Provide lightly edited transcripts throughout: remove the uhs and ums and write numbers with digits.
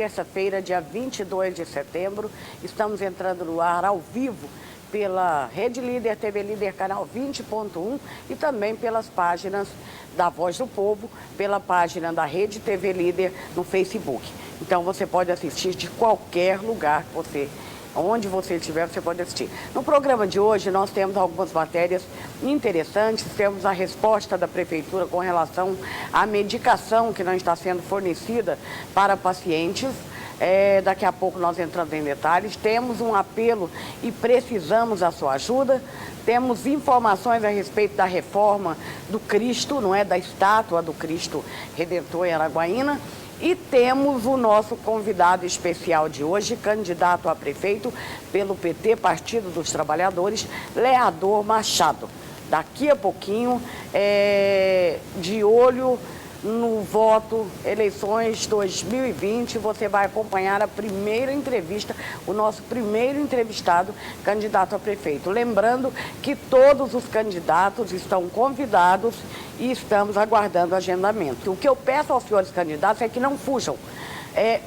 terça-feira, dia 22 de setembro. Estamos entrando no ar ao vivo pela Rede Líder, TV Líder, canal 20.1 e também pelas páginas da Voz do Povo, pela página da Rede TV Líder no Facebook. Então você pode assistir de qualquer lugar que onde você estiver, você pode assistir. No programa de hoje, nós temos algumas matérias interessantes. Temos a resposta da Prefeitura com relação à medicação que não está sendo fornecida para pacientes. Daqui a pouco nós entramos em detalhes. Temos um apelo e precisamos da sua ajuda. Temos informações a respeito da reforma do Cristo, não é? Da estátua do Cristo Redentor em Araguaína. E temos o nosso convidado especial de hoje, candidato a prefeito pelo PT, Partido dos Trabalhadores, Leador Machado. Daqui a pouquinho, de olho no voto, eleições 2020, você vai acompanhar a primeira entrevista, o nosso primeiro entrevistado, candidato a prefeito. Lembrando que todos os candidatos estão convidados e estamos aguardando o agendamento. O que eu peço aos senhores candidatos é que não fujam.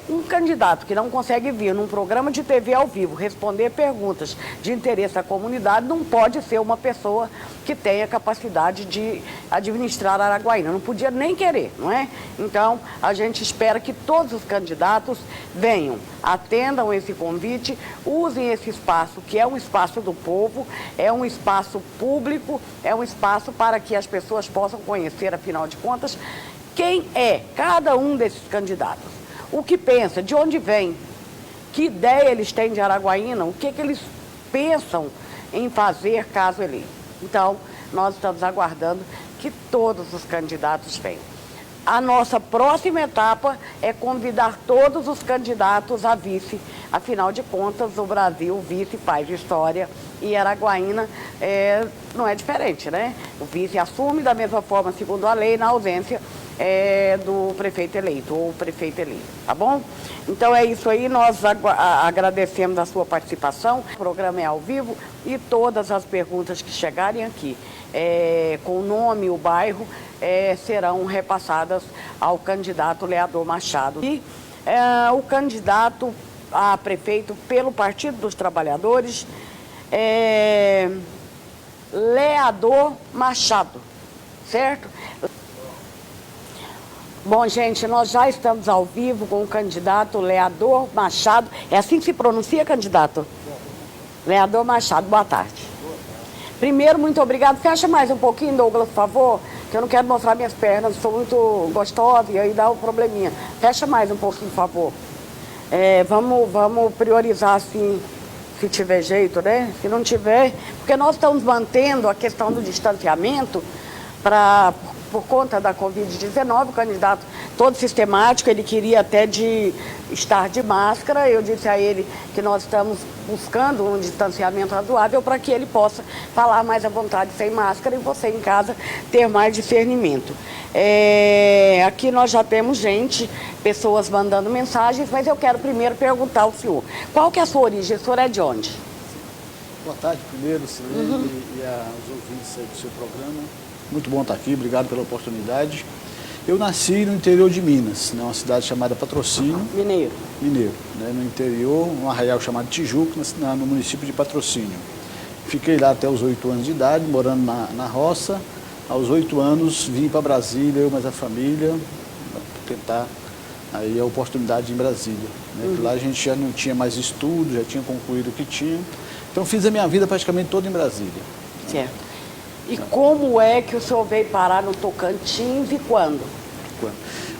Um candidato que não consegue vir num programa de TV ao vivo responder perguntas de interesse da comunidade não pode ser uma pessoa que tenha capacidade de administrar Araguaína. Não podia nem querer, não é? Então, a gente espera que todos os candidatos venham, atendam esse convite, usem esse espaço, que é um espaço do povo, é um espaço público, é um espaço para que as pessoas possam conhecer, afinal de contas, quem é cada um desses candidatos. O que pensa, de onde vem, que ideia eles têm de Araguaína, o que eles pensam em fazer caso eleito. Então, nós estamos aguardando que todos os candidatos venham. A nossa próxima etapa é convidar todos os candidatos a vice. Afinal de contas, o Brasil, vice faz história e Araguaína não é diferente, né? O vice assume da mesma forma, segundo a lei, na ausência do prefeito eleito ou prefeito eleito, tá bom? Então é isso aí, nós agradecemos a sua participação. O programa é ao vivo e todas as perguntas que chegarem aqui, com o nome e o bairro, serão repassadas ao candidato Leador Machado. E o candidato a prefeito pelo Partido dos Trabalhadores, Leador Machado, certo? Bom, gente, nós já estamos ao vivo com o candidato Leador Machado. É assim que se pronuncia, candidato? Leador Machado, boa tarde. Primeiro, muito obrigado. Fecha mais um pouquinho, Douglas, por favor, que eu não quero mostrar minhas pernas, sou muito gostosa e aí dá um probleminha. Fecha mais um pouquinho, por favor. Vamos priorizar, assim, se tiver jeito, né? Se não tiver, porque nós estamos mantendo a questão do distanciamento por conta da Covid-19, o candidato todo sistemático, ele queria até estar de máscara. Eu disse a ele que nós estamos buscando um distanciamento razoável para que ele possa falar mais à vontade sem máscara e você em casa ter mais discernimento. Aqui nós já temos pessoas mandando mensagens, mas eu quero primeiro perguntar ao senhor, qual que é a sua origem? O senhor é de onde? Boa tarde primeiro, Silene, e aos ouvintes do seu programa. Muito bom estar aqui, obrigado pela oportunidade. Eu nasci no interior de Minas, numa cidade chamada Patrocínio. Mineiro. Mineiro, né, no interior, um arraial chamado Tijuca, no município de Patrocínio. Fiquei lá até os 8 anos de idade, morando na roça. Aos 8 anos vim para Brasília, eu mais a família, para tentar aí a oportunidade em Brasília. Né? Lá a gente já não tinha mais estudo, já tinha concluído o que tinha. Então fiz a minha vida praticamente toda em Brasília. Certo. E como é que o senhor veio parar no Tocantins e quando?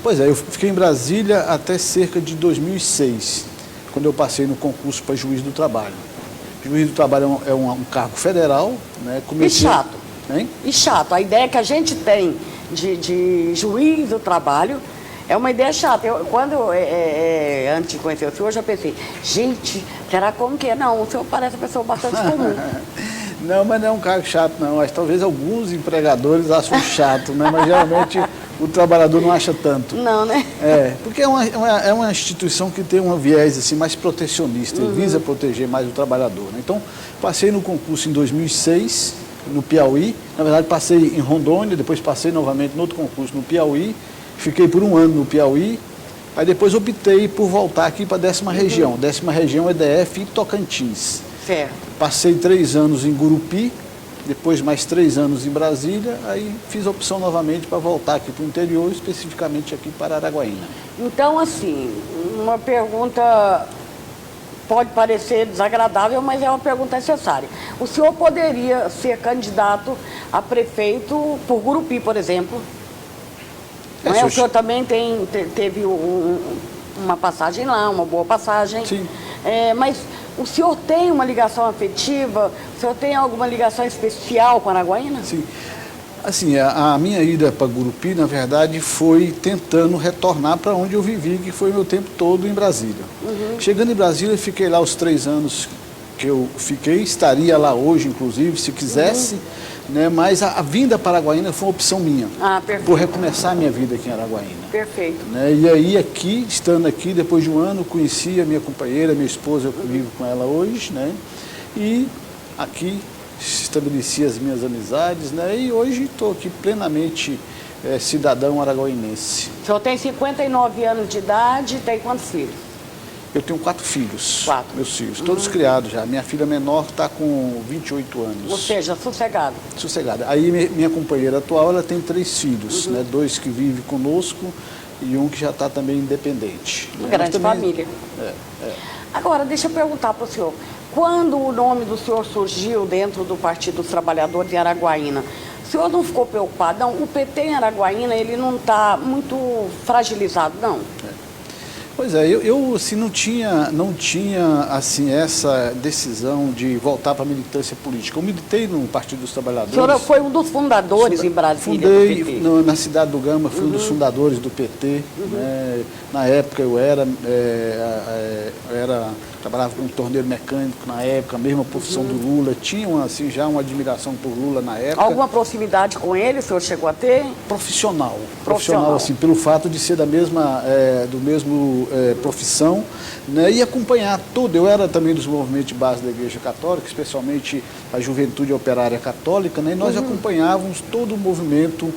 Pois é, eu fiquei em Brasília até cerca de 2006, quando eu passei no concurso para juiz do trabalho. Juiz do trabalho é um cargo federal, né? E chato. Hein? E chato. A ideia que a gente tem de juiz do trabalho é uma ideia chata. Antes de conhecer o senhor, eu já pensei, gente, será como que é? Não, o senhor parece uma pessoa bastante comum. Não, mas não é um cargo chato, não. Mas talvez alguns empregadores acham chato, né? Mas geralmente o trabalhador não acha tanto. Não, né? Porque é uma instituição que tem um viés assim, mais protecionista, visa proteger mais o trabalhador. Né? Então, passei no concurso em 2006, no Piauí. Na verdade, passei em Rondônia, depois passei novamente no outro concurso no Piauí. Fiquei por um ano no Piauí Aí depois optei por voltar aqui para a 10ª região. 10ª região é DF e Tocantins. Certo. Passei 3 anos em Gurupi, depois mais 3 anos em Brasília, aí fiz a opção novamente para voltar aqui para o interior, especificamente aqui para Araguaína. Então, assim, uma pergunta pode parecer desagradável, mas é uma pergunta necessária. O senhor poderia ser candidato a prefeito por Gurupi, por exemplo? Não é? O senhor também teve uma passagem lá, uma boa passagem. Sim. Mas o senhor tem uma ligação afetiva? O senhor tem alguma ligação especial com Araguaína? Sim. Assim, a minha ida para Gurupi, na verdade, foi tentando retornar para onde eu vivi, que foi o meu tempo todo em Brasília. Chegando em Brasília, fiquei lá os 3 anos que eu fiquei, estaria lá hoje, inclusive, se quisesse, né? Mas a vinda para Araguaína foi uma opção minha, por recomeçar a minha vida aqui em Araguaína. Perfeito. Né? E aí aqui, estando aqui, depois de um ano, conheci a minha companheira, minha esposa, eu vivo com ela hoje, né? E aqui estabeleci as minhas amizades, né? E hoje estou aqui plenamente cidadão araguainense. O senhor tem 59 anos de idade e tem quantos filhos? Eu tenho 4 filhos. 4. Meus filhos, todos criados já. Minha filha menor está com 28 anos. Ou seja, sossegado. Sossegada. Aí minha companheira atual, ela tem 3 filhos, né? 2 que vivem conosco e um que já está também independente. Uma Né? grande família. Agora, deixa eu perguntar para o senhor. Quando o nome do senhor surgiu dentro do Partido dos Trabalhadores em Araguaína, o senhor não ficou preocupado? Não, o PT em Araguaína, ele não está muito fragilizado, não? Pois é, eu assim, não tinha assim, essa decisão de voltar para a militância política. Eu militei no Partido dos Trabalhadores. O senhor foi um dos fundadores em Brasília Fundei do PT. na cidade do Gama, fui um dos fundadores do PT. Né? Na época eu trabalhava como torneiro mecânico na época, a mesma profissão do Lula. Tinha assim, já uma admiração por Lula na época. Alguma proximidade com ele o senhor chegou a ter? Profissional, assim, pelo fato de ser do mesmo profissão, né, e acompanhar tudo. Eu era também dos movimentos de base da Igreja Católica, especialmente a Juventude Operária Católica, né, e nós acompanhávamos todo o movimento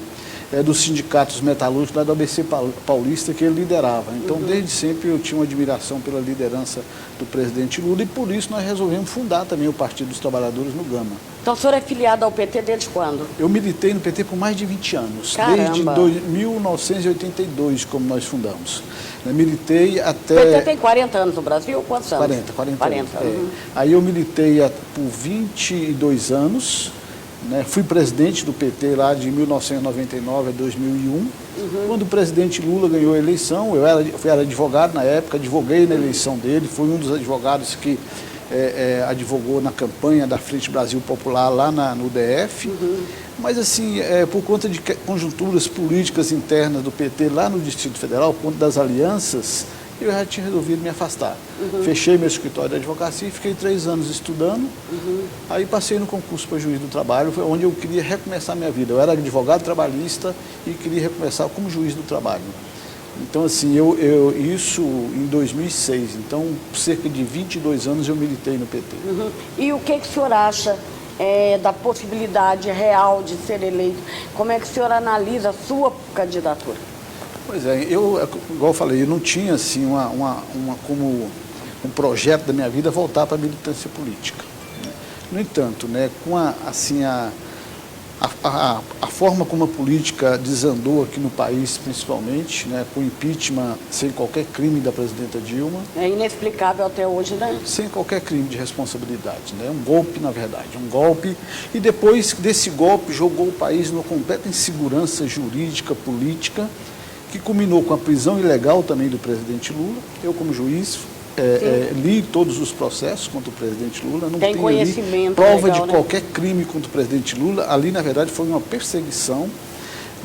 dos sindicatos metalúrgicos lá do ABC Paulista que ele liderava. Então, desde sempre eu tinha uma admiração pela liderança do presidente Lula e por isso nós resolvemos fundar também o Partido dos Trabalhadores no Gama. Então, o senhor é filiado ao PT desde quando? Eu militei no PT por mais de 20 anos, Caramba. desde 1982, como nós fundamos. Eu militei até... O PT tem 40 anos no Brasil? Quantos anos? 40 anos. Aí eu militei por 22 anos, né? Fui presidente do PT lá de 1999 a 2001. Quando o presidente Lula ganhou a eleição, eu era advogado na época, advoguei na eleição dele, fui um dos advogados que advogou na campanha da Frente Brasil Popular lá no DF. Mas assim, por conta de conjunturas políticas internas do PT lá no Distrito Federal, por conta das alianças, eu já tinha resolvido me afastar. Fechei meu escritório de advocacia e fiquei 3 anos estudando. Aí passei no concurso para juiz do trabalho, foi onde eu queria recomeçar a minha vida. Eu era advogado trabalhista e queria recomeçar como juiz do trabalho. Então, assim, isso em 2006. Então, por cerca de 22 anos eu militei no PT. E o que o senhor acha da possibilidade real de ser eleito? Como é que o senhor analisa a sua candidatura? Pois é, igual eu falei, eu não tinha assim, como um projeto da minha vida voltar para a militância política. Né? No entanto, né, com a forma como a política desandou aqui no país, principalmente, né, com o impeachment sem qualquer crime da presidenta Dilma. É inexplicável até hoje, né? Sem qualquer crime de responsabilidade, né? Um golpe, na verdade, um golpe. E depois desse golpe jogou o país numa completa insegurança jurídica, política, que culminou com a prisão ilegal também do presidente Lula. Eu, como juiz, li todos os processos contra o presidente Lula. Não tem conhecimento prova legal, de qualquer crime contra o presidente Lula. Ali, na verdade, foi uma perseguição,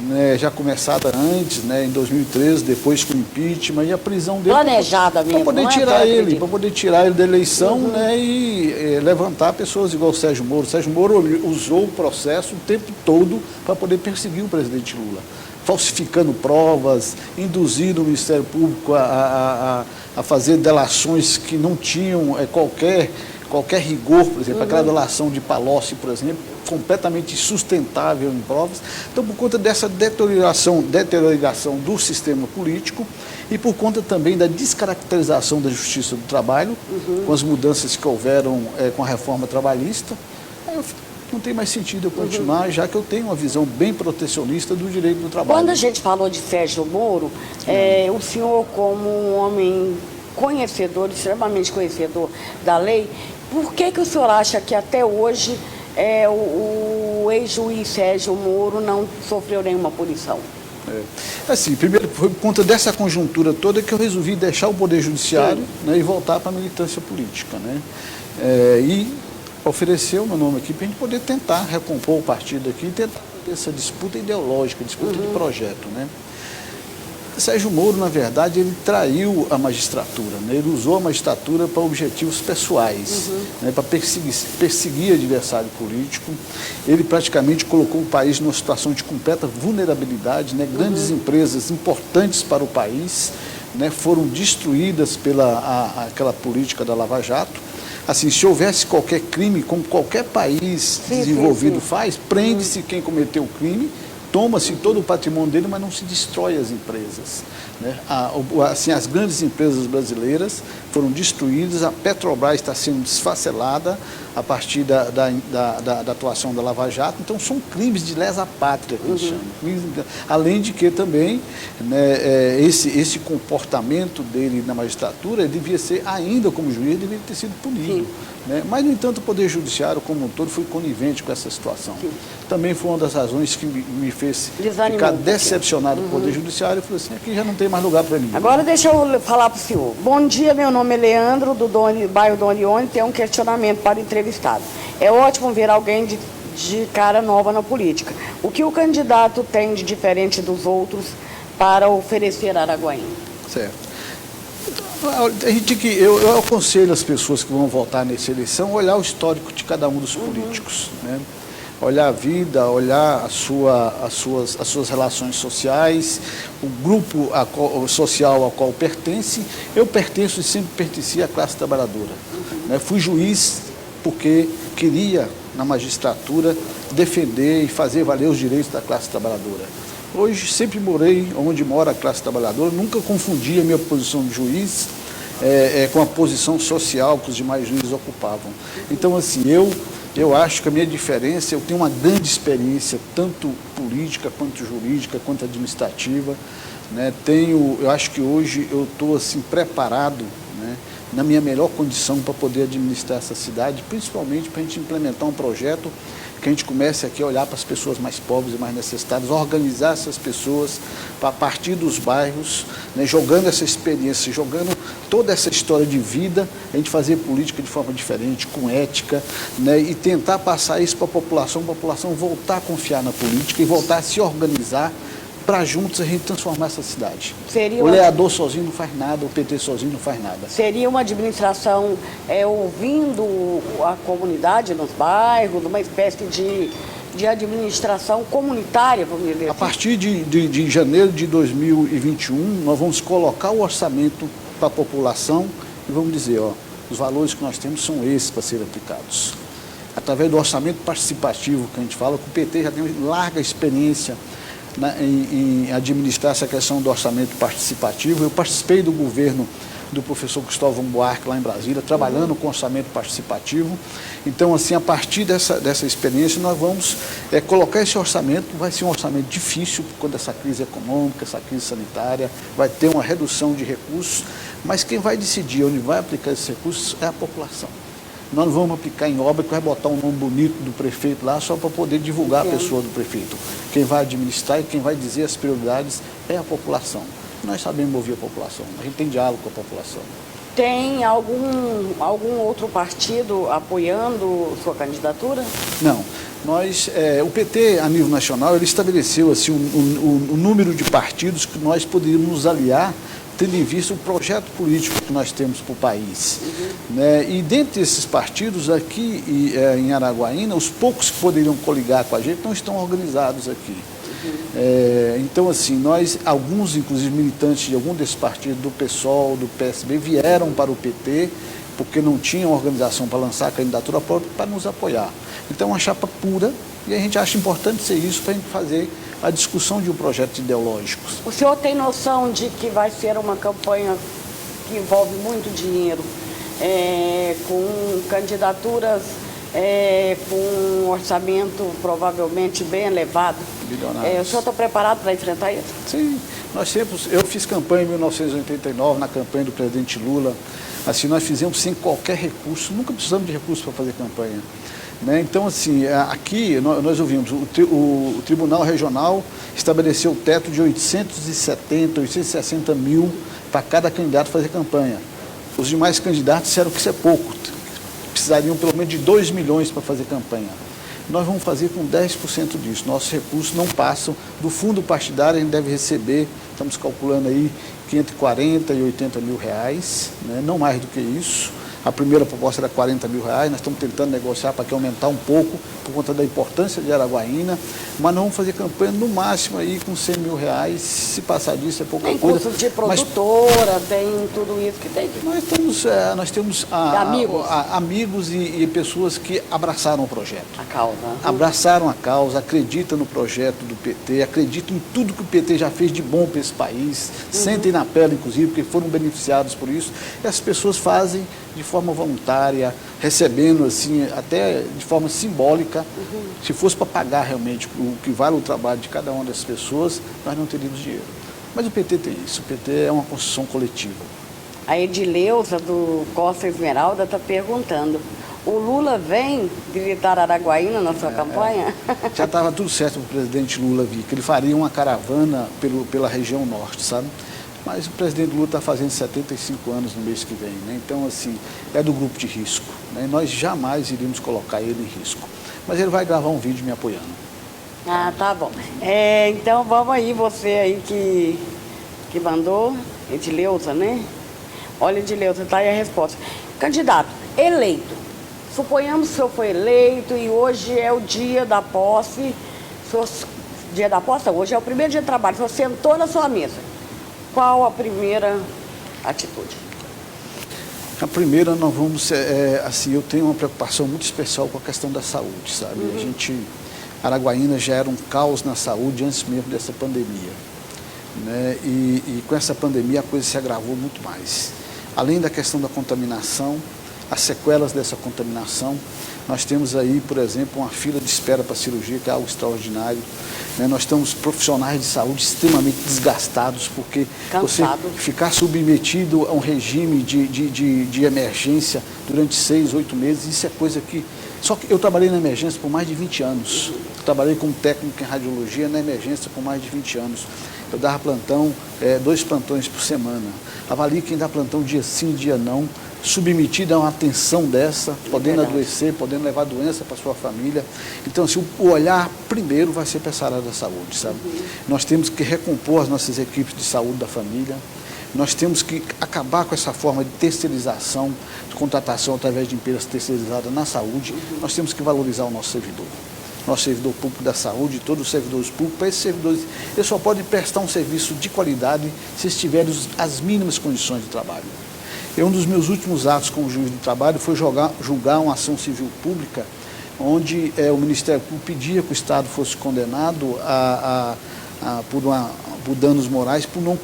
né, já começada antes, né, em 2013, depois com o impeachment e a prisão dele. Planejada mesmo. Para poder tirar ele da eleição, né, e levantar pessoas igual o Sérgio Moro. O Sérgio Moro usou o processo o tempo todo para poder perseguir o presidente Lula, falsificando provas, induzindo o Ministério Público a fazer delações que não tinham qualquer qualquer rigor, por exemplo, a graduação de Palocci, por exemplo, completamente insustentável em provas. Então, por conta dessa deterioração do sistema político e por conta também da descaracterização da justiça do trabalho, com as mudanças que houveram com a reforma trabalhista, não tem mais sentido eu continuar, já que eu tenho uma visão bem protecionista do direito do trabalho. Quando a gente falou de Sérgio Moro, o senhor, como um homem conhecedor, extremamente conhecedor da lei, por que o senhor acha que até hoje o ex-juiz Sérgio Moro não sofreu nenhuma punição? Assim, primeiro foi por conta dessa conjuntura toda que eu resolvi deixar o Poder Judiciário, né, e voltar para a militância política, né? E oferecer o meu nome aqui para a gente poder tentar recompor o partido aqui e tentar fazer essa disputa ideológica, disputa de projeto, né? Sérgio Moro, na verdade, ele traiu a magistratura, né? Ele usou a magistratura para objetivos pessoais, né? Para perseguir adversário político. Ele praticamente colocou o país numa situação de completa vulnerabilidade, né? Grandes empresas importantes para o país, né, foram destruídas pela aquela política da Lava Jato. Assim, se houvesse qualquer crime, como qualquer país desenvolvido faz, prende-se quem cometeu o crime, toma-se todo o patrimônio dele, mas não se destrói as empresas, né? Assim, as grandes empresas brasileiras foram destruídas, a Petrobras está sendo desfacelada a partir da atuação da Lava Jato. Então, são crimes de lesa pátria, que a gente chama. Além de que também, né, esse comportamento dele na magistratura, ele devia ser, ainda como juiz, deveria ter sido punido. Né? Mas, no entanto, o Poder Judiciário, como um todo, foi conivente com essa situação. Também foi uma das razões que me fez ficar decepcionado com o Poder Judiciário. Eu falei assim, aqui já não tem mais lugar para mim. Agora deixa eu falar para o senhor. Bom dia, meu nome é Leandro, do bairro Dona Ione, tem um questionamento para o entrevistado. É ótimo ver alguém de cara nova na política. O que o candidato tem de diferente dos outros para oferecer a Araguaína? Certo. Eu aconselho as pessoas que vão votar nessa eleição a olhar o histórico de cada um dos políticos, né? Olhar a vida, olhar as suas relações sociais, o grupo social ao qual pertence. Eu pertenço e sempre pertenci à classe trabalhadora, né? Fui juiz porque queria, na magistratura, defender e fazer valer os direitos da classe trabalhadora. Hoje, sempre morei onde mora a classe trabalhadora, nunca confundi a minha posição de juiz com a posição social que os demais juízes ocupavam. Então, assim, eu acho que a minha diferença, eu tenho uma grande experiência, tanto política, quanto jurídica, quanto administrativa, né? Eu acho que hoje eu estou assim, preparado, né, na minha melhor condição para poder administrar essa cidade, principalmente para a gente implementar um projeto que a gente comece aqui a olhar para as pessoas mais pobres e mais necessitadas, organizar essas pessoas a partir dos bairros, né, jogando essa experiência, jogando toda essa história de vida, a gente fazer política de forma diferente, com ética, né, e tentar passar isso para a população voltar a confiar na política e voltar a se organizar para juntos a gente transformar essa cidade. O vereador sozinho não faz nada, o PT sozinho não faz nada. Seria uma administração ouvindo a comunidade nos bairros, uma espécie de administração comunitária, vamos dizer assim? A partir de janeiro de 2021, nós vamos colocar o orçamento para a população e vamos dizer, ó, os valores que nós temos são esses para serem aplicados. Através do orçamento participativo que a gente fala, que o PT já tem larga experiência em administrar essa questão do orçamento participativo. Eu participei do governo do professor Cristóvão Buarque lá em Brasília, trabalhando com orçamento participativo. Então, assim, a partir dessa experiência, nós vamos colocar esse orçamento. Vai ser um orçamento difícil, por conta dessa crise econômica, essa crise sanitária, vai ter uma redução de recursos, mas quem vai decidir onde vai aplicar esses recursos é a população. Nós não vamos aplicar em obra que vai botar um nome bonito do prefeito lá só para poder divulgar a pessoa do prefeito. Quem vai administrar e quem vai dizer as prioridades é a população. Nós sabemos ouvir a população, a gente tem diálogo com a população. Tem algum outro partido apoiando sua candidatura? Não. O PT, a nível nacional, ele estabeleceu assim, um número de partidos que nós poderíamos nos aliar, tendo em vista o projeto político que nós temos para o país. Né? E dentre esses partidos aqui em Araguaína, os poucos que poderiam coligar com a gente não estão organizados aqui. Então, assim, alguns, inclusive militantes de algum desses partidos, do PSOL, do PSB, vieram para o PT porque não tinha uma organização para lançar a candidatura própria para nos apoiar. Então, é uma chapa pura, e a gente acha importante ser isso para a gente fazer a discussão de um projeto ideológico. O senhor tem noção de que vai ser uma campanha que envolve muito dinheiro, com candidaturas com um orçamento provavelmente bem elevado? Bilionários. O senhor está preparado para enfrentar isso? Sim, eu fiz campanha em 1989, na campanha do presidente Lula. Assim, nós fizemos sem qualquer recurso, nunca precisamos de recurso para fazer campanha. Né? Então, assim, aqui nós ouvimos, o Tribunal Regional estabeleceu o teto de 860 mil para cada candidato fazer campanha. Os demais candidatos disseram que isso é pouco, precisariam pelo menos de 2 milhões para fazer campanha. Nós vamos fazer com 10% disso. Nossos recursos não passam do fundo partidário, a gente deve receber, estamos calculando aí, entre 40 e 80 mil reais, né? Não mais do que isso. A primeira proposta era 40 mil reais, nós estamos tentando negociar para que aumentar um pouco, por conta da importância de Araguaína, mas não vamos fazer campanha no máximo aí com 100 mil reais, se passar disso é pouca coisa. Tem custo de produtora, tem tudo isso que tem. Nós temos amigos e pessoas que abraçaram o projeto. A causa. Abraçaram a causa, acreditam no projeto do PT, acreditam em tudo que o PT já fez de bom para esse país, sentem na pele, inclusive, porque foram beneficiados por isso. E as pessoas fazem de forma voluntária, recebendo assim, até de forma simbólica. Se fosse para pagar realmente o que vale o trabalho de cada uma dessas pessoas, nós não teríamos dinheiro. Mas o PT tem isso, o PT é uma construção coletiva. A Edileuza do Costa Esmeralda está perguntando, o Lula vem visitar Araguaína na sua campanha? Já estava tudo certo para o presidente Lula vir, que ele faria uma caravana pela região norte, sabe? Mas o presidente Lula está fazendo 75 anos no mês que vem, né? Então, assim, é do grupo de risco, né? Nós jamais iríamos colocar ele em risco. Mas ele vai gravar um vídeo me apoiando. Ah, tá bom. Então, vamos aí, você aí que mandou, Edileuza, né? Olha, Edileuza, está aí a resposta. Candidato, eleito. Suponhamos que o senhor foi eleito e hoje é o dia da posse. Dia da posse, hoje é o primeiro dia de trabalho. O senhor sentou na sua mesa. Qual a primeira atitude? A primeira, nós vamos, assim, eu tenho uma preocupação muito especial com a questão da saúde, sabe? Araguaína já era um caos na saúde antes mesmo dessa pandemia, né? E com essa pandemia a coisa se agravou muito mais. Além da questão da contaminação, as sequelas dessa contaminação, nós temos aí, por exemplo, uma fila de espera para cirurgia, que é algo extraordinário. Né? Nós temos profissionais de saúde extremamente desgastados, porque você ficar submetido a um regime de emergência durante 6, 8 meses, isso é coisa que... Só que eu trabalhei na emergência por mais de 20 anos. Trabalhei como técnico em radiologia na emergência por mais de 20 anos. Eu dava plantão, 2 plantões por semana. Avalie quem dá plantão dia sim, dia não, submetido a uma tensão dessa, podendo adoecer, podendo levar doença para sua família. Então, assim, o olhar primeiro vai ser para essa área da saúde, sabe? Nós temos que recompor as nossas equipes de saúde da família. Nós temos que acabar com essa forma de terceirização, de contratação através de empresas terceirizadas na saúde. Nós temos que valorizar o nosso servidor público da saúde, todos os servidores públicos. Para esses servidores, eles só podem prestar um serviço de qualidade se estiverem as mínimas condições de trabalho. Um dos meus últimos atos como juiz de trabalho foi julgar uma ação civil pública, onde o Ministério Público pedia que o Estado fosse condenado por danos morais, por não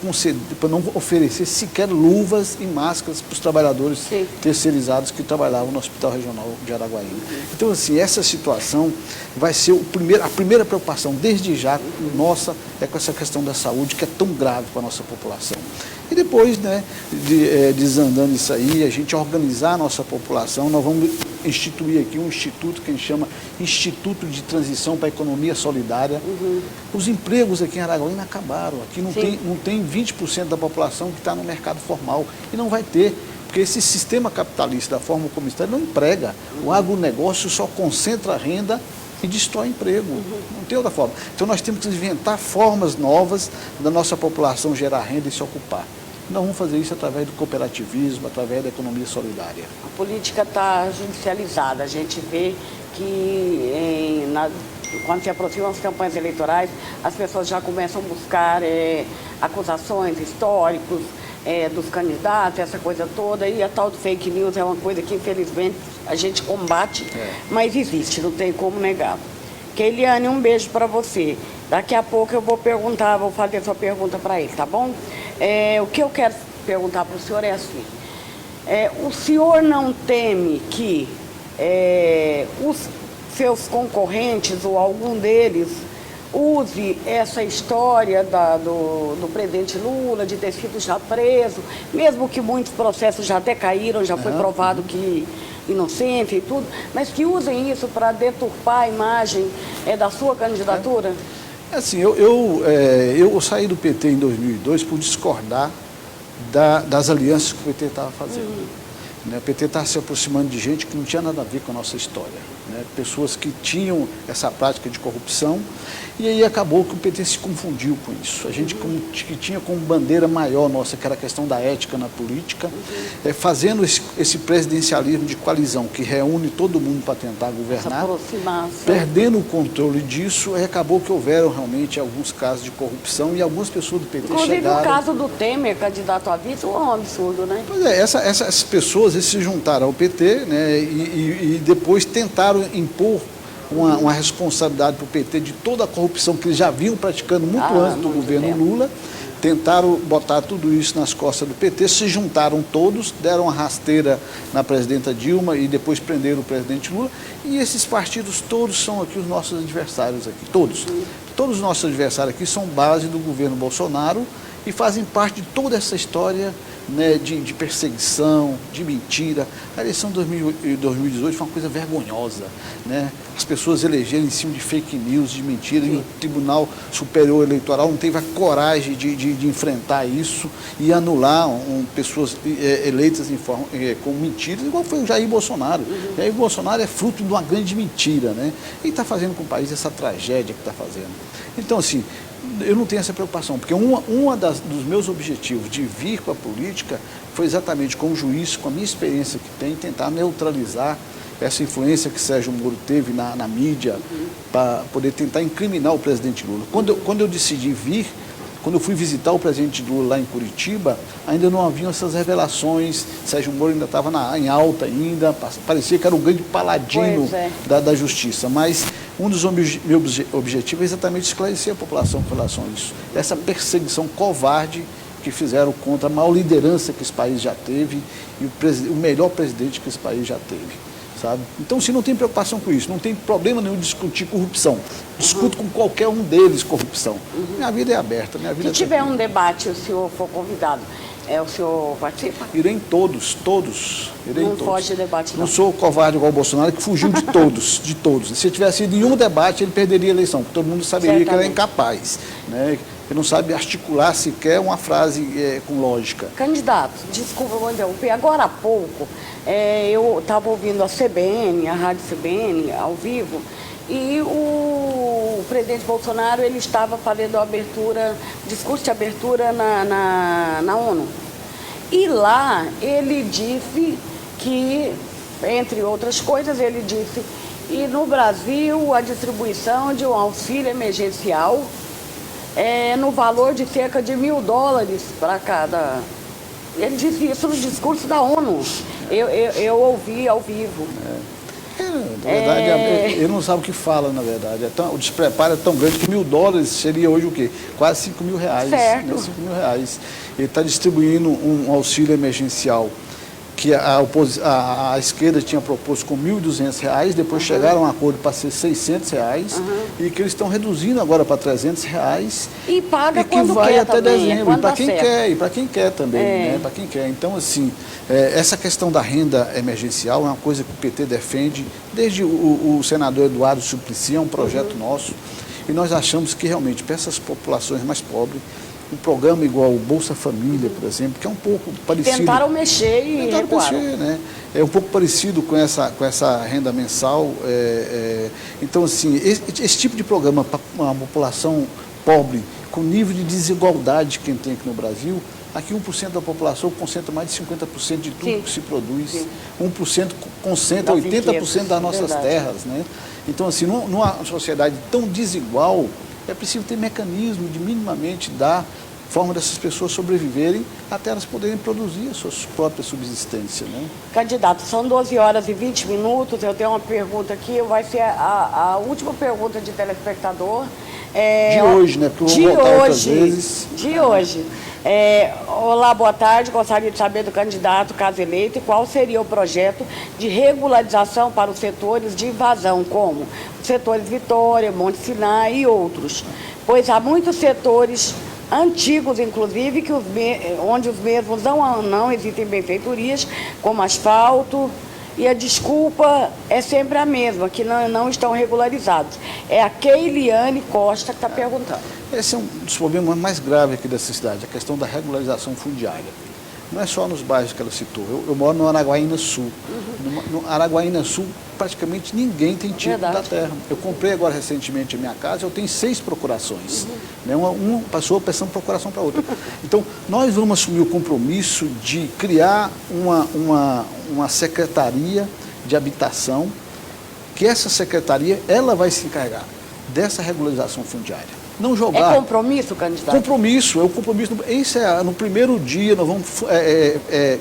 oferecer sequer luvas e máscaras para os trabalhadores terceirizados que trabalhavam no Hospital Regional de Araguaína. Então, assim, essa situação vai ser a primeira preocupação, desde já, nossa, é com essa questão da saúde, que é tão grave para a nossa população. E depois, né, desandando isso aí, a gente organizar a nossa população, nós vamos instituir aqui um instituto que a gente chama Instituto de Transição para a Economia Solidária. Os empregos aqui em Araguaína acabaram. Aqui não tem 20% da população que está no mercado formal. E não vai ter, porque esse sistema capitalista, da forma como está, não emprega. O agronegócio só concentra a renda e destrói emprego. Não tem outra forma. Então nós temos que inventar formas novas da nossa população gerar renda e se ocupar. Nós vamos fazer isso através do cooperativismo, através da economia solidária. A política está judicializada. A gente vê que quando se aproximam as campanhas eleitorais, as pessoas já começam a buscar acusações, históricos, dos candidatos, essa coisa toda, e a tal do fake news é uma coisa que, infelizmente, a gente combate, mas existe, não tem como negar. Keiliane, um beijo para você. Daqui a pouco eu vou fazer sua pergunta para ele, tá bom? O que eu quero perguntar para o senhor é assim, o senhor não teme que os seus concorrentes ou algum deles use essa história do presidente Lula, de ter sido já preso, mesmo que muitos processos já até caíram, já foi provado que inocente e tudo, mas que usem isso para deturpar a imagem da sua candidatura? Assim, eu saí do PT em 2002 por discordar das alianças que o PT estava fazendo. O PT estava se aproximando de gente que não tinha nada a ver com a nossa história. Pessoas que tinham essa prática de corrupção, e aí acabou que o PT se confundiu com isso. A gente que tinha como bandeira maior nossa, que era a questão da ética na política, fazendo esse presidencialismo de coalizão, que reúne todo mundo para tentar governar, perdendo o controle disso, acabou que houveram realmente alguns casos de corrupção, e algumas pessoas do PT inclusive chegaram... o caso do Temer, candidato a vice, é um absurdo, né? Pois é, essas pessoas se juntaram ao PT, né, e depois tentaram impor uma responsabilidade para o PT de toda a corrupção que eles já vinham praticando muito antes do governo Lula. Tentaram botar tudo isso nas costas do PT, se juntaram todos, deram uma rasteira na presidenta Dilma e depois prenderam o presidente Lula. E esses partidos todos são aqui os nossos adversários aqui, todos. Todos os nossos adversários aqui são base do governo Bolsonaro e fazem parte de toda essa história, né, de perseguição, de mentira. A eleição de 2018 foi uma coisa vergonhosa, né? As pessoas elegeram em cima de fake news, de mentira, e o Tribunal Superior Eleitoral não teve a coragem de enfrentar isso e anular pessoas eleitas com mentiras, igual foi o Jair Bolsonaro. Jair Bolsonaro é fruto de uma grande mentira, né? E está fazendo com o país essa tragédia que está fazendo. Então, assim, eu não tenho essa preocupação, porque dos meus objetivos de vir para a política foi exatamente como juiz, com a minha experiência que tem, tentar neutralizar essa influência que Sérgio Moro teve na mídia, para poder tentar incriminar o presidente Lula. Quando eu decidi vir, quando eu fui visitar o presidente Lula lá em Curitiba, ainda não haviam essas revelações, Sérgio Moro ainda estava em alta ainda, parecia que era um grande paladino da justiça, mas um dos meus objetivos é exatamente esclarecer a população com relação a isso. Essa perseguição covarde que fizeram contra a maior liderança que esse país já teve e o melhor presidente que esse país já teve. Sabe? Então, se não tem preocupação com isso, não tem problema nenhum de discutir corrupção. Discuto com qualquer um deles corrupção. Minha vida é aberta. Minha vida se tiver um debate, o senhor for convidado, o senhor participa? Irei em todos. Irei não em todos. Foge de debate, não. Não sou covarde igual o Bolsonaro, que fugiu de todos. Se tivesse ido em um debate, ele perderia a eleição, porque todo mundo saberia que ele é incapaz, né? Ele não sabe articular sequer uma frase com lógica. Candidato, desculpa, vou interromper. Agora há pouco, eu estava ouvindo a CBN, a Rádio CBN, ao vivo, e o presidente Bolsonaro ele estava fazendo discurso de abertura na ONU. E lá ele disse que, entre outras coisas, ele disse, e no Brasil a distribuição de um auxílio emergencial no valor de cerca de $1.000 para cada... Ele disse isso no discurso da ONU. Eu ouvi ao vivo. Na verdade, ele não sabe o que fala, na verdade. O despreparo é tão grande que $1.000 seria hoje o quê? Quase R$5.000. Certo. Né? R$5.000. Ele está distribuindo um auxílio emergencial que a esquerda tinha proposto com R$1.200, depois chegaram a um acordo para ser R$600, e que eles estão reduzindo agora para R$300. E paga e que quando vai quer até também, dezembro, e para quem quer também, né? Para quem quer. Então, assim, essa questão da renda emergencial é uma coisa que o PT defende, desde o senador Eduardo Suplicy, é um projeto nosso, e nós achamos que realmente para essas populações mais pobres, um programa igual o Bolsa Família, por exemplo, que é um pouco parecido... Tentaram mexer e recuaram. Né? É um pouco parecido com essa renda mensal. Então, assim, esse tipo de programa para uma população pobre, com nível de desigualdade que tem aqui no Brasil, aqui 1% da população concentra mais de 50% de tudo que se produz. Sim. 1% concentra 80% das nossas terras. Né? Então, assim, numa sociedade tão desigual, é preciso ter mecanismo de minimamente dar forma dessas pessoas sobreviverem até elas poderem produzir a sua própria subsistência, né? Candidato, são 12 horas e 20 minutos, eu tenho uma pergunta aqui, vai ser a última pergunta de telespectador. De hoje, né? Porque eu vou voltar outras vezes. De hoje. Olá, boa tarde. Gostaria de saber do candidato, caso eleito, qual seria o projeto de regularização para os setores de invasão, como os setores Vitória, Monte Sinai e outros. Pois há muitos setores antigos, inclusive, onde os mesmos não existem benfeitorias, como asfalto, e a desculpa é sempre a mesma, que não estão regularizados. É a Keiliane Costa que está perguntando. Esse é um dos problemas mais graves aqui dessa cidade, a questão da regularização fundiária. Não é só nos bairros que ela citou. Eu moro no Araguaína Sul. No Araguaína Sul, praticamente ninguém tem título da terra. Eu comprei agora recentemente a minha casa, eu tenho 6 procurações. Né? Uma passou prestando procuração para outra. Então, nós vamos assumir o compromisso de criar uma secretaria de habitação, que essa secretaria ela vai se encarregar dessa regularização fundiária. Não jogar. É compromisso, candidato? Compromisso, é o compromisso. Isso no primeiro dia nós vamos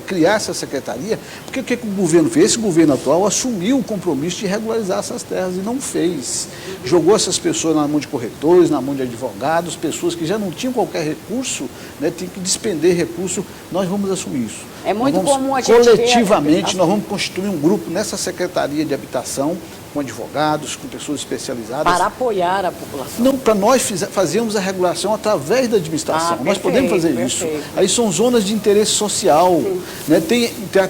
criar essa secretaria, porque o que o governo fez? Esse governo atual assumiu o compromisso de regularizar essas terras e não fez. Jogou essas pessoas na mão de corretores, na mão de advogados, pessoas que já não tinham qualquer recurso, né, tinham que despender recurso. Nós vamos assumir isso. É muito comum a gente coletivamente, nós vamos constituir um grupo nessa secretaria de habitação, com advogados, com pessoas especializadas. Para apoiar a população. Não, para nós fazermos a regulação através da administração. Nós podemos fazer isso. Aí são zonas de interesse social. Né?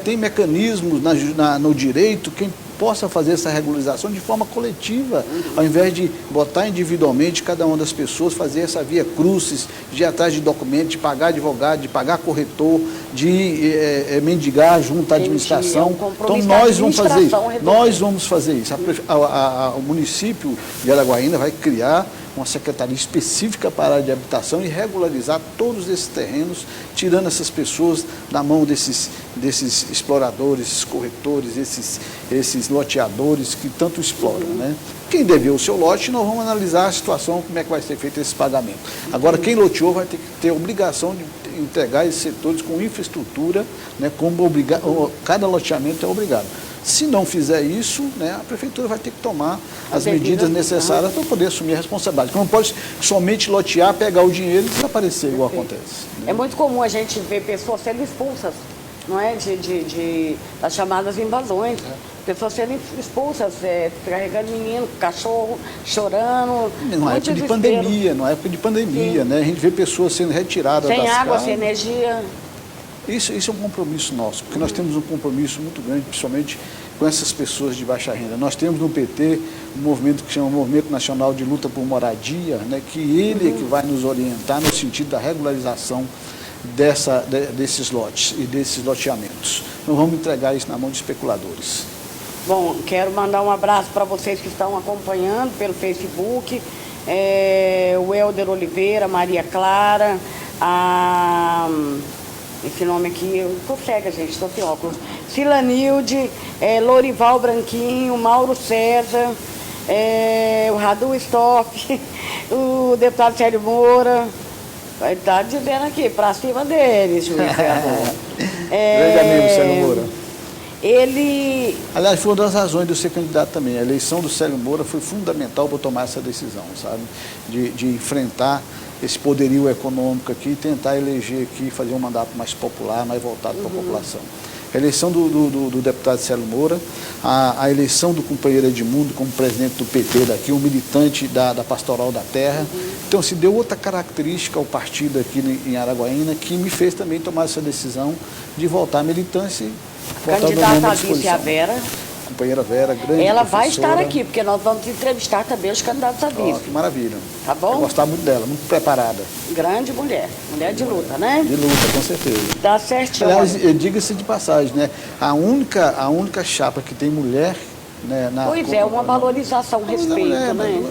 Tem mecanismos no direito que possa fazer essa regularização de forma coletiva, ao invés de botar individualmente cada uma das pessoas, fazer essa via crucis, de ir atrás de documentos, de pagar advogado, de pagar corretor, de mendigar junto à administração. Então nós vamos fazer isso. Nós vamos fazer isso. O município de Araguaína vai criar uma secretaria específica para a área de habitação e regularizar todos esses terrenos, tirando essas pessoas da mão desses exploradores, esses corretores, esses loteadores que tanto exploram, né? Quem deveu o seu lote, nós vamos analisar a situação, como é que vai ser feito esse pagamento. Agora, quem loteou vai ter que ter a obrigação de entregar esses setores com infraestrutura, né, como cada loteamento é obrigado. Se não fizer isso, né, a prefeitura vai ter que tomar as medidas necessárias para poder assumir a responsabilidade. Não pode somente lotear, pegar o dinheiro e desaparecer, igual acontece. Né? É muito comum a gente ver pessoas sendo expulsas, não é? Das chamadas invasões. Pessoas sendo expulsas, carregando menino, cachorro, chorando. Na época de pandemia, né? A gente vê pessoas sendo retiradas das casas. Sem água, sem energia. Isso é um compromisso nosso, porque nós temos um compromisso muito grande, principalmente com essas pessoas de baixa renda. Nós temos no PT um movimento que chama Movimento Nacional de Luta por Moradia, né, que ele é que vai nos orientar no sentido da regularização desses lotes e desses loteamentos. Não vamos entregar isso na mão de especuladores. Bom, quero mandar um abraço para vocês que estão acompanhando pelo Facebook, o Helder Oliveira, Maria Clara, esse nome aqui, eu estou cega, gente, estou sem óculos. Silanilde, Lorival Branquinho, Mauro César, o Radu Stoff, o deputado Célio Moura. Vai estar dizendo aqui, para cima deles, juiz. Grande amigo, Célio Moura. Aliás, foi uma das razões de eu ser candidato também. A eleição do Célio Moura foi fundamental para eu tomar essa decisão, sabe? De enfrentar esse poderio econômico aqui e tentar eleger aqui, fazer um mandato mais popular, mais voltado para a população. A eleição do deputado Célio Moura, a eleição do companheiro Edmundo como presidente do PT daqui, um militante da Pastoral da Terra. Então, se deu outra característica ao partido aqui em Araguaína, que me fez também tomar essa decisão de voltar à militância e voltar ao meu nome à disposição. Candidata a vice, a Vera. Companheira Vera, grande Ela professora. vai estar aqui, porque nós vamos entrevistar também os candidatos a vice. Que maravilha. Tá bom? Eu gostava muito dela, muito preparada. Grande mulher, mulher de luta, né? De luta, com certeza. Tá certinho. Aliás, diga-se de passagem, né? A única chapa que tem mulher, né, pois é, uma valorização, um respeito, né?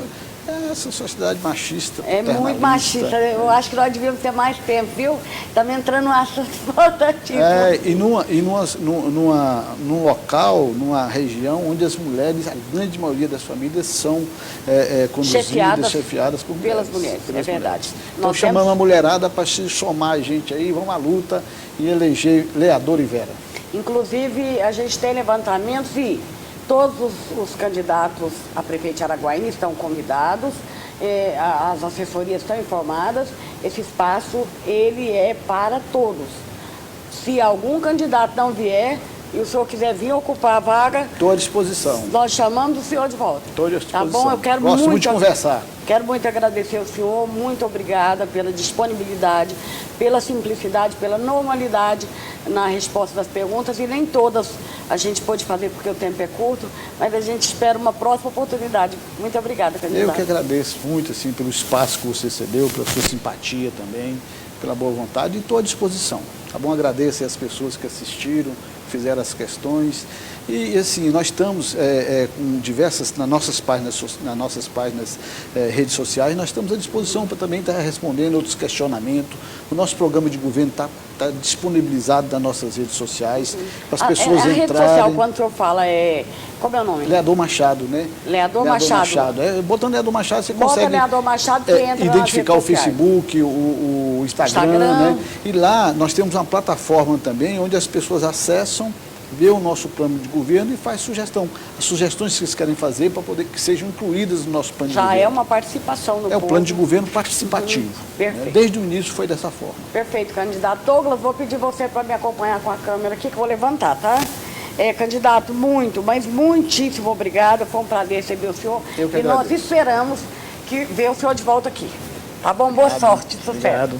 É essa sociedade machista, É muito paternalista. machista. Eu acho que nós devíamos ter mais tempo, viu? Estamos entrando num assunto importante. Num local, numa região onde as mulheres, a grande maioria das famílias são conduzidas, chefiadas por pelas mulheres. É verdade. Então Nós chamamos temos... a mulherada para se somar a gente aí, vamos à luta e eleger Leador e Vera. Inclusive, a gente tem levantamentos e todos os candidatos a prefeito de Araguaína estão convidados, as assessorias estão informadas, esse espaço ele é para todos. Se algum candidato não vier e o senhor quiser vir ocupar a vaga... Estou à disposição. Nós chamamos o senhor de volta. Estou à disposição. Tá bom? Eu quero Gosto muito de conversar. Quero muito agradecer ao senhor, muito obrigada pela disponibilidade, pela simplicidade, pela normalidade na resposta das perguntas, e nem todas a gente pôde fazer porque o tempo é curto, mas a gente espera uma próxima oportunidade. Muito obrigada, candidato. Eu que agradeço muito assim, pelo espaço que você cedeu, pela sua simpatia também, pela boa vontade, e estou à disposição. Tá bom? Agradeço as pessoas que assistiram, fizeram as questões. E assim, nós estamos com diversas, nas nossas páginas, redes sociais, nós estamos à disposição para também estar respondendo outros questionamentos. O nosso programa de governo está disponibilizado nas nossas redes sociais, para as pessoas entrarem. A rede social, quando o senhor fala, como é o nome? Leador Machado, né? Leador Machado. Botando Leador Machado, você Bota consegue Leador Machado que entra identificar nas o redes Facebook, o Instagram, né? E lá nós temos uma plataforma também, onde as pessoas acessam, vê o nosso plano de governo e faz sugestão. As sugestões que eles querem fazer para poder que sejam incluídas no nosso plano de governo. Já é uma participação do povo. É o plano de governo participativo. Perfeito. Né? Desde o início foi dessa forma. Perfeito, candidato. Douglas, vou pedir você para me acompanhar com a câmera aqui, que eu vou levantar, tá? Candidato, mas muitíssimo obrigada. Foi um prazer receber o senhor. E nós esperamos ver o senhor de volta aqui. Tá bom? Boa sorte, sucesso. Obrigado.